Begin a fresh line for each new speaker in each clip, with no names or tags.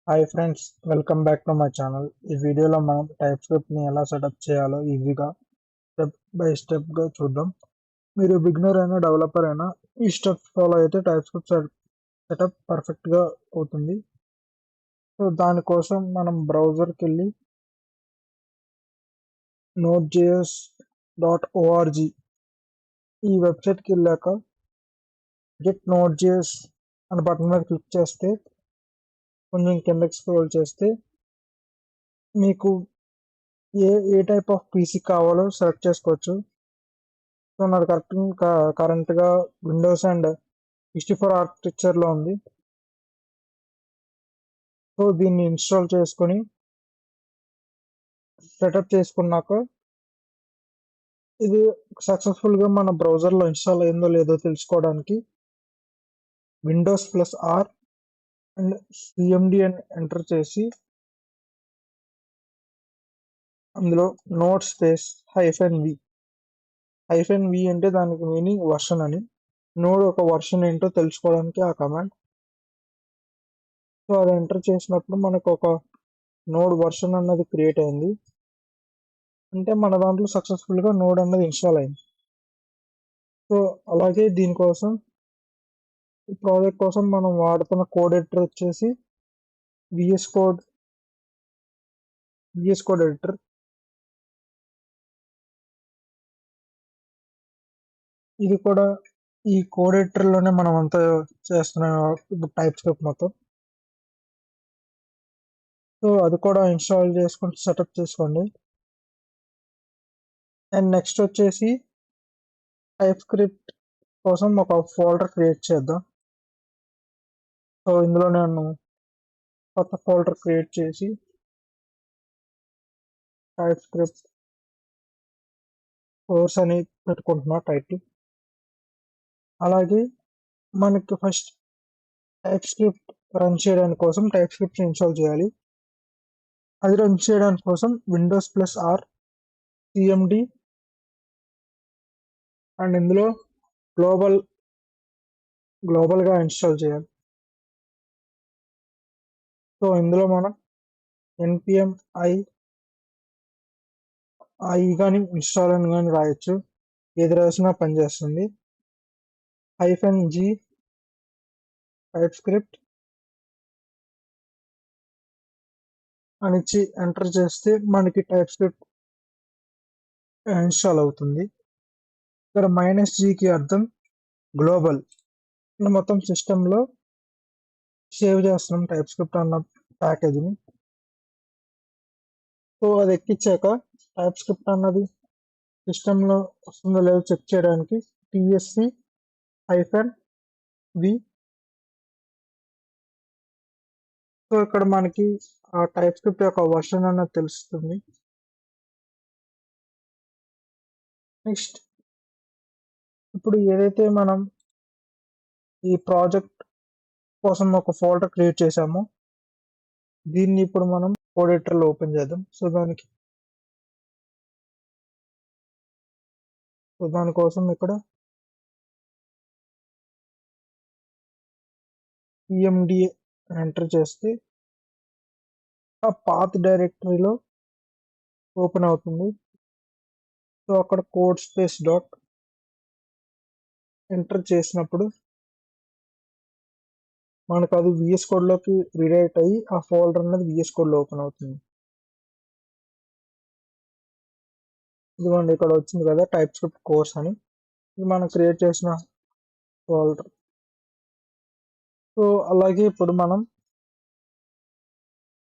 Hi friends, welcome back to my channel. ఈ వీడియోలో మనం టైప్ స్క్రిప్ట్ని ఎలా సెటప్ చేయాలో ఈజీగా స్టెప్ బై స్టెప్గా చూద్దాం. మీరు బిగినర్ అయినా డెవలపర్ అయినా ఈ స్టెప్స్ ఫాలో అయితే టైప్ స్క్రిప్ట్ సెటప్ పర్ఫెక్ట్గా అవుతుంది. సో దానికోసం మనం బ్రౌజర్కి వెళ్ళి node.js.org ఈ వెబ్సైట్కి వెళ్ళాక గెట్ node.js అనే బటన్ మీద క్లిక్ చేస్తే కొంచెం కిందకి స్క్రోల్ చేస్తే మీకు ఏ టైప్ ఆఫ్ పీసీ కావాలో సెలెక్ట్ చేసుకోవచ్చు. సో నాది కరెంట్గా విండోస్ అండ్ 64 ఆర్కిటెక్చర్లో ఉంది. సో దీన్ని ఇన్స్టాల్ చేసుకొని సెటప్ చేసుకున్నాక ఇది సక్సెస్ఫుల్గా మన బ్రౌజర్లో ఇన్స్టాల్ అయిందో లేదో తెలుసుకోవడానికి Windows+R అండ్ CMD అని ఎంటర్ చేసి అందులో నోడ్ స్పేస్ -v అంటే దానికి మీనింగ్ వర్షన్ అని. నోడ్ ఒక వర్షన్ ఏంటో తెలుసుకోవడానికి ఆ కమాండ్. సో అది ఎంటర్ చేసినప్పుడు మనకు ఒక నోడ్ వర్షన్ అన్నది క్రియేట్ అయింది. అంటే మన దాంట్లో సక్సెస్ఫుల్గా నోడ్ అన్నది ఇన్స్టాల్ అయింది. సో అలాగే దీనికోసం ఈ ప్రాజెక్ట్ కోసం మనం వాడుతున్న కోడ్ ఎడిటర్ వచ్చేసి VS కోడ్ ఎడిటర్. ఇది కూడా ఈ కోడ్ ఎడిటర్లోనే మనం అంతా చేస్తున్నాం ఇప్పుడు టైప్ స్క్రిప్ట్ మొత్తం. సో అది కూడా ఇన్స్టాల్ చేసుకుంటూ సెటప్ చేసుకోండి. అండ్ నెక్స్ట్ వచ్చేసి టైప్ స్క్రిప్ట్ కోసం ఒక ఫోల్డర్ క్రియేట్ చేద్దాం. సో ఇందులో నేను కొత్త ఫోల్డర్ క్రియేట్ చేసి టైప్ స్క్రిప్ట్ కోర్స్ అని పెట్టుకుంటున్నా టైటిల్. అలాగే మనకి ఫస్ట్ టైప్ స్క్రిప్ట్ రన్ చేయడానికి కోసం టైప్ స్క్రిప్ట్ ఇన్స్టాల్ చేయాలి. అది రన్ చేయడానికి కోసం Windows+R CMD అండ్ ఇందులో గ్లోబల్గా ఇన్స్టాల్ చేయాలి. సో ఇందులో మనం npm i కానీ ఇన్స్టాల్ అని కానీ రాయొచ్చు, ఏది రాసినా పనిచేస్తుంది. -g టైప్ స్క్రిప్ట్ అని ఇచ్చి ఎంటర్ చేస్తే మనకి టైప్ స్క్రిప్ట్ ఇన్స్టాల్ అవుతుంది. ఇక్కడ -gకి అర్థం గ్లోబల్. మొత్తం సిస్టంలో సేవ్ చేస్తున్నాం టైప్ స్క్రిప్ట్ అన్న ప్యాకేజ్ని. సో అది ఎక్కించాక టైప్ స్క్రిప్ట్ అన్నది సిస్టంలో వస్తుందో లేదో చెక్ చేయడానికి tsc-v. సో ఇక్కడ మనకి ఆ టైప్ స్క్రిప్ట్ యొక్క వర్షన్ అన్నది తెలుస్తుంది. నెక్స్ట్ ఇప్పుడు ఏదైతే మనం ఈ ప్రాజెక్ట్ కోసం ఒక ఫోల్డర్ క్రియేట్ చేసామో దీన్ని ఇప్పుడు మనం కోడ్ ఎడిటర్లో ఓపెన్ చేద్దాం. సో దానికోసం ఇక్కడ cmd ఎంటర్ చేస్తే ఆ పాత్ డైరెక్టరీలో ఓపెన్ అవుతుంది. సో అక్కడ కోడ్ స్పేస్ డాట్ ఎంటర్ చేసినప్పుడు మనకు అది VS కోడ్లోకి రీడైరెక్ట్ అయ్యి ఆ ఫోల్డర్ అనేది VS కోడ్లో ఓపెన్ అవుతుంది. ఇదిగోండి ఇక్కడ వచ్చింది కదా టైప్ స్క్రిప్ట్ కోర్స్ అని, ఇది మనం క్రియేట్ చేసిన ఫోల్డర్. సో అలాగే ఇప్పుడు మనం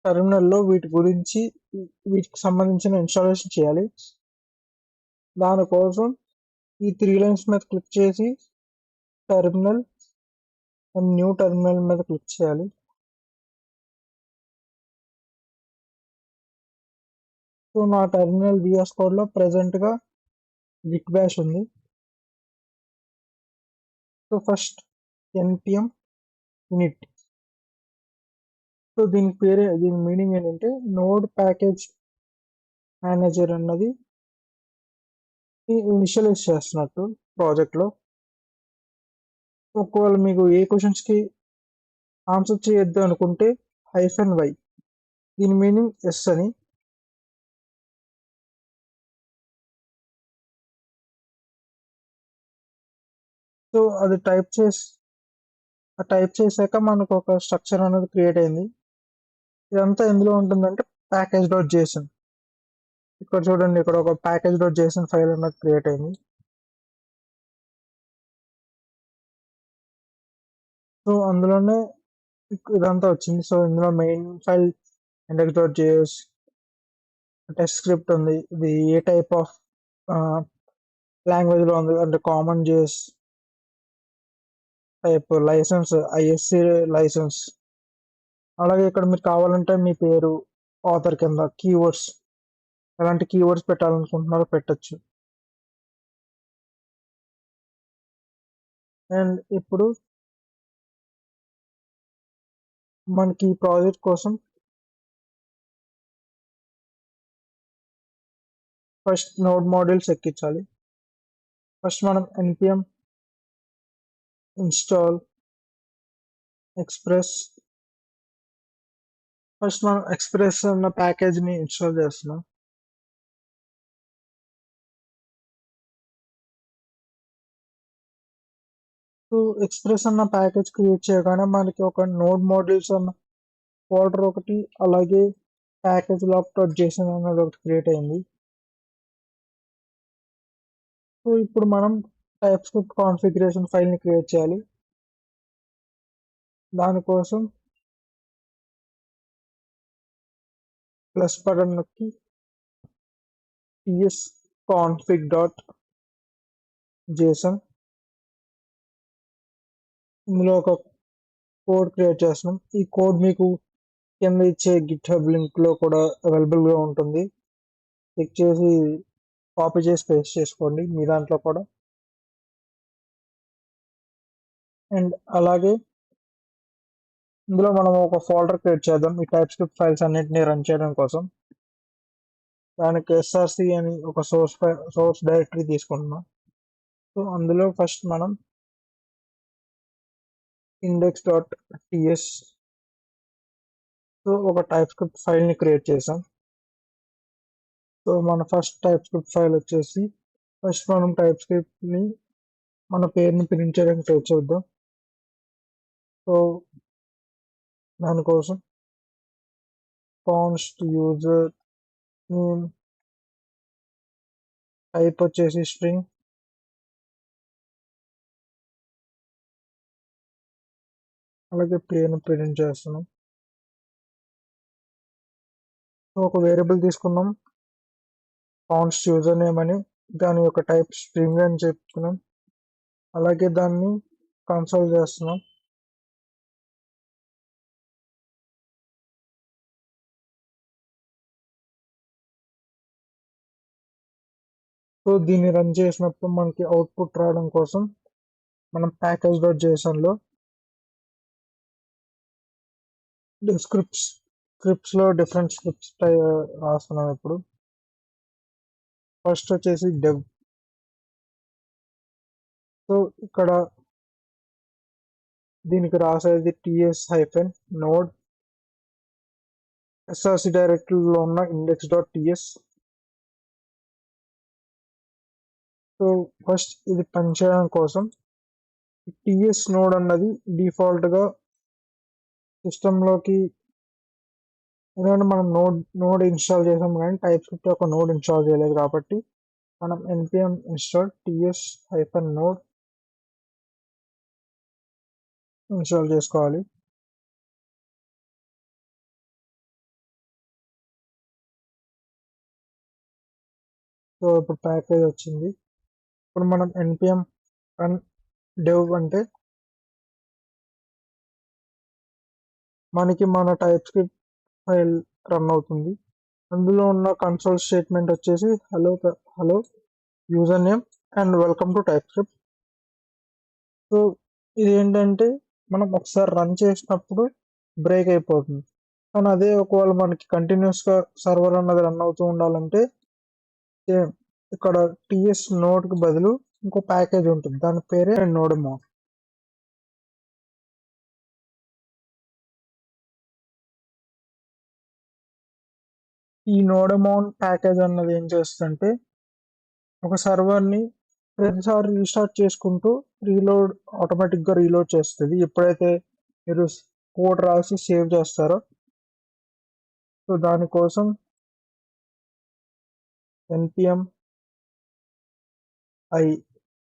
టెర్మినల్లో వీటికి సంబంధించిన ఇన్స్టాలేషన్ చేయాలి. దానికోసం ఈ 3 లైన్స్ మీద క్లిక్ చేసి టెర్మినల్ అండ్ న్యూ టెర్మినల్ మీద క్లిక్ చేయాలి. సో నా టెర్మినల్ VS కోడ్లో ప్రెజెంట్గా git bash ఉంది. So first npm init. So దీని మీనింగ్ ఏంటంటే నోడ్ ప్యాకేజ్ మేనేజర్ అన్నది ఇనిషియలైజ్ చేస్తున్నట్టు ప్రాజెక్ట్లో. ఒకవేళ మీకు ఏ క్వశ్చన్స్కి ఆన్సర్ చేయొద్దు అనుకుంటే -y. దీని మీనింగ్ ఎస్ అని. సో అది టైప్ చేశాక మనకు ఒక స్ట్రక్చర్ అనేది క్రియేట్ అయింది. ఇదంతా ఎందులో ఉంటుందంటే package.json. ఇక్కడ చూడండి, ఇక్కడ ఒక package.json ఫైల్ అనేది క్రియేట్ అయింది. సో అందులోనే ఇదంతా వచ్చింది. సో ఇందులో main file index.js, test script ఉంది. ఇది ఏ టైప్ ఆఫ్ లాంగ్వేజ్ లో ఉంది అంటే common JS type, license ISC license. అలాగే ఇక్కడ మీరు కావాలంటే మీ పేరు, ఆథర్ కింద కీవర్డ్స్, ఎలాంటి కీవర్డ్స్ పెట్టాలనుకుంటున్నారో పెట్టచ్చు. అండ్ ఇప్పుడు మనకి ఈ ప్రాజెక్ట్ కోసం ఫస్ట్ నోడ్ మాడ్యూల్స్ ఎక్కించాలి. ఫస్ట్ మనం npm ఇన్స్టాల్ ఎక్స్ప్రెస్. ఫస్ట్ మనం ఎక్స్ప్రెస్ అన్న ప్యాకేజ్ ని ఇన్స్టాల్ చేస్తున్నాం. సో ఎక్స్ప్రెస్ అన్న ప్యాకేజ్ క్రియేట్ చేయగానే మనకి ఒక నోడ్ మాడ్యూల్స్ అన్న ఫోల్డర్ ఒకటి, అలాగే ప్యాకేజ్ లాక్.json అనేది ఒకటి క్రియేట్ అయింది. సో ఇప్పుడు మనం టైప్ స్క్రిప్ట్ కాన్ఫిగరేషన్ ఫైల్ ని క్రియేట్ చేయాలి. దానికోసం ప్లస్ బటన్ నొక్కి tsconfig.json ఇందులో ఒక కోడ్ క్రియేట్ చేస్తున్నాం. ఈ కోడ్ మీకు కింద ఇచ్చే గిట్హబ్ లింక్ లో కూడా అవైలబుల్ గా ఉంటుంది. క్లిక్ చేసి కాపీ చేసి పేస్ట్ చేసుకోండి మీ దాంట్లో కూడా. అండ్ అలాగే ఇందులో మనం ఒక ఫోల్డర్ క్రియేట్ చేద్దాం ఈ టైప్ స్క్రిప్ట్ ఫైల్స్ అన్నింటినీ రన్ చేయడం కోసం. దానికి src అని ఒక సోర్స్ డైరెక్టరీ తీసుకుంటున్నాం. సో అందులో ఫస్ట్ మనం index.ts సో ఒక టైప్ స్క్రిప్ట్ ఫైల్ ని క్రియేట్ చేసాం. సో మన ఫస్ట్ టైప్ స్క్రిప్ట్ ఫైల్ వచ్చేసి, ఫస్ట్ మనం టైప్ స్క్రిప్ట్ ని మన పేరుని ప్రింట్ చేయడానికి ట్రై చేద్దాం. సో దానికోసం const యూజర్ నేమ్, టైప్ వచ్చేసి స్ట్రింగ్, అలాగే పేరుని ప్రింట్ చేస్తున్నాం. సో ఒక వేరియబుల్ తీసుకున్నాం const యూజర్ నేమ్ అని, దాని యొక్క టైప్ స్ట్రింగ్ అని చెప్తున్నాం. అలాగే దాన్ని కన్సోల్ చేస్తున్నాం. సో దీన్ని రన్ చేసినప్పుడు మనకి అవుట్పుట్ రావడం కోసం మనం package.json లో స్క్రిప్ట్స్ లో డిఫరెంట్ స్క్రిప్ట్స్ రాస్తున్నాం. ఇప్పుడు ఫస్ట్ వచ్చేసి డెవ్. సో ఇక్కడ దీనికి రాసేది ts-node src డైరెక్టరీలో ఉన్న index.ts. సో ఫస్ట్ ఇది పనిచేయడం కోసం ts నోడ్ అన్నది డిఫాల్ట్ గా సిస్టమ్ లోకి, ఎందుకంటే మనం నోడ్ ఇన్స్టాల్ చేసాం కానీ టైప్ స్క్రిప్ట్ ఒక నోడ్ ఇన్స్టాల్ చేయలేదు కాబట్టి మనం npm install ts-node ఇన్స్టాల్ చేసుకోవాలి. సో ఇప్పుడు ప్యాకేజ్ వచ్చింది. ఇప్పుడు మనం npm run dev అంటే మనకి మన టైప్ స్క్రిప్ట్ ఫైల్ రన్ అవుతుంది. అందులో ఉన్న కన్సోల్ స్టేట్మెంట్ వచ్చేసి hello user name and welcome to type script. So ఇది ఏంటంటే మనం ఒకసారి రన్ చేసినప్పుడు బ్రేక్ అయిపోతుంది, కానీ అదే ఒకవేళ మనకి కంటిన్యూస్ గా సర్వర్ అన్నది రన్ అవుతూ ఉండాలంటే ఇక్కడ టిఎస్ నోడ్ కి బదులు ఇంకో ప్యాకేజ్ ఉంటుంది, దాని పేరే నోడెమో. ఈ నోడెమోన్ ప్యాకేజ్ అన్నది ఏం చేస్తుందంటే ఒక సర్వర్ని ప్రతిసారి రీస్టార్ట్ చేసుకుంటూ రీలోడ్ ఆటోమేటిక్గా రీలోడ్ చేస్తుంది ఎప్పుడైతే మీరు కోడ్ రాసి సేవ్ చేస్తారో. సో దానికోసం npm i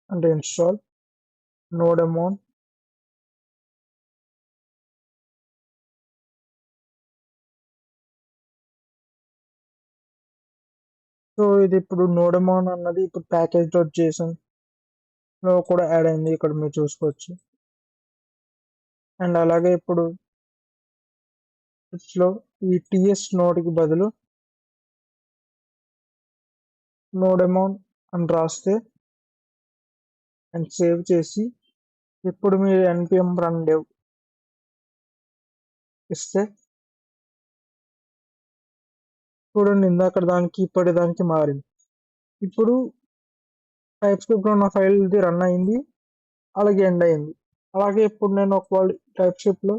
అంటే ఇన్స్టాల్ నోడెమోన్. సో ఇది ఇప్పుడు నోడెమోన్ అన్నది ఇప్పుడు ప్యాకేజ్ డాట్ జేసన్ లో కూడా యాడ్ అయింది, ఇక్కడ మీరు చూసుకోవచ్చు. అండ్ అలాగే ఇప్పుడు లో ఈ టిఎస్ నోడ్కి బదులు నోడెమోన్ అని రాస్తే అండ్ సేవ్ చేసి ఇప్పుడు మీరు npm రన్ dev ఇస్తే చూడండి ఇందాక దానికి ఇప్పటి దానికి మారింది. ఇప్పుడు టైప్ స్క్రిప్ట్ లో నా ఫైల్ ఇది రన్ అయింది, అలాగే ఎండ్ అయింది. అలాగే ఇప్పుడు నేను ఒకవేళ టైప్ స్క్రిప్ట్ లో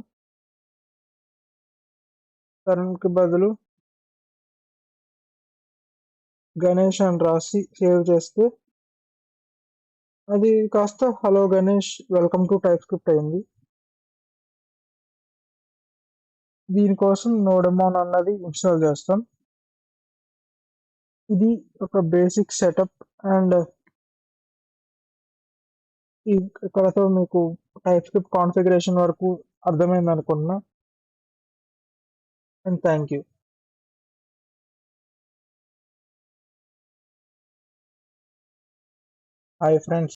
కి బదులు గణేష్ అని రాసి సేవ్ చేస్తే అది కాస్త hello Ganesh welcome to type script అయింది. దీనికోసం నోడెమోన్ అన్నది ఇన్స్టాల్ చేస్తాం. ఇది ఒక బేసిక్ సెటప్ అండ్ ఇక్కడతో మీకు టైప్ స్క్రిప్ట్ కాన్ఫిగరేషన్ వరకు అర్థమైంది అనుకున్నా. And thank you. Hi friends.